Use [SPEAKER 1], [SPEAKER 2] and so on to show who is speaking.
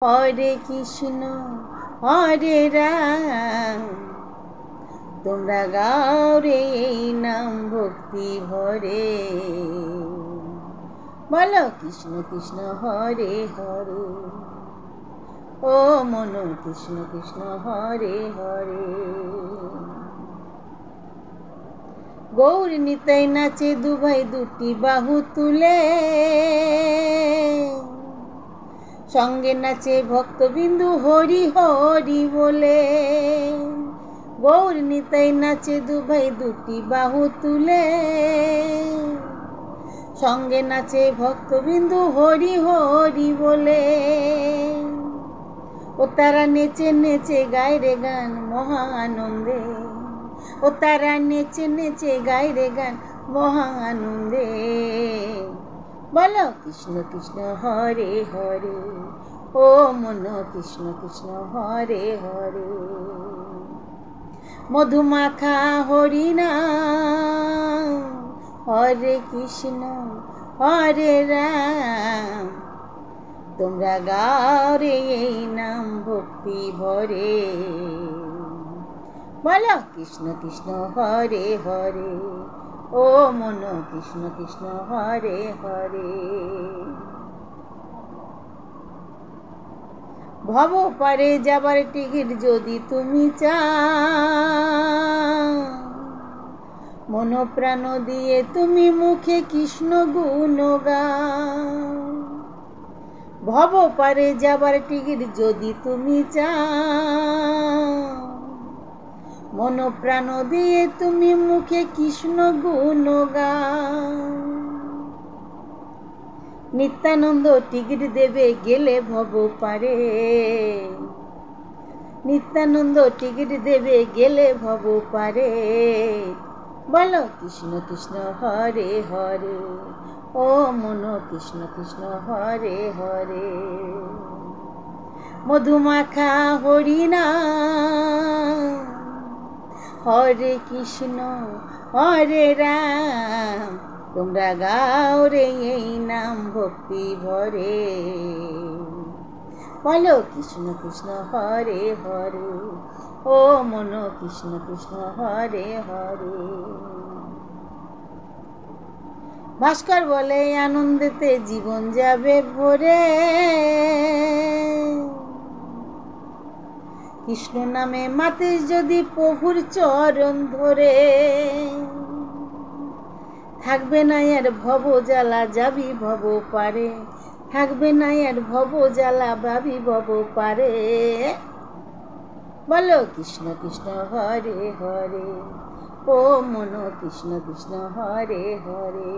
[SPEAKER 1] হরে কৃষ্ণ হরে রাম, তোমরা গাও রে এই নাম ভক্তি ভরে। বলো কৃষ্ণ কৃষ্ণ হরে হরে, ও মন কৃষ্ণ কৃষ্ণ হরে হরে। গৌর নিতাই নাচে দুভাই দুটি বাহু তুলে, সঙ্গে নাচে ভক্তবিন্দু হরি হরি বলে। গৌর নিতাই নাচে দুভাই দুটি বাহু তুলে, সঙ্গে নাচে ভক্তবিন্দু হরি হরি বলে। ও তারা নেচে নেচে গায় রে গান মহা আনন্দে, ও তারা নেচে নেচে গায় রে গান মহা আনন্দে। বলো কৃষ্ণ কৃষ্ণ হরে হরে, ও মন কৃষ্ণ কৃষ্ণ হরে হরে। মধুমাখা হরি নাম, হরে কৃষ্ণ হরে রাম, তোমরা গাও রে এই নাম ভক্তি ভরে। বলো কৃষ্ণ কৃষ্ণ হরে হরে, ও মন কৃষ্ণ কৃষ্ণ হরে হরে। ভব পারে যাবার টিকিট যদি তুমি চাও, মন প্রাণ দিয়ে তুমি মুখে কৃষ্ণ গুণ গাও। ভব পারে যাবার টিকিট যদি তুমি চাও, মন প্রাণ দিয়ে তুমি মুখে কৃষ্ণ গুণ গাও। নিত্যানন্দ টিকিট দেবে গেলে ভব পারে, নিত্যানন্দ টিকিট দেবে গেলে ভব পারে। বলো কৃষ্ণ কৃষ্ণ হরে হরে, ও মন কৃষ্ণ কৃষ্ণ হরে হরে। মধুমাখা হরি নাম, হরে কৃষ্ণ হরে রাম, তোমরা গাও রে এই নাম ভক্তি ভরে। বলো কৃষ্ণ কৃষ্ণ হরে হরে, ও মন কৃষ্ণ কৃষ্ণ হরে হরে। ভাস্কর বলে আনন্দেতে জীবন যাবে ভরে, কৃষ্ণ নামে মাতিস যদি প্রভুর চরণ ধরে। থাকবে না আর ভব জ্বালা যাবি ভব পারে, থাকবে না আর ভব জ্বালা ভাবি ভব পারে। বলো কৃষ্ণ কৃষ্ণ হরে হরে, ও মন কৃষ্ণ কৃষ্ণ হরে হরে।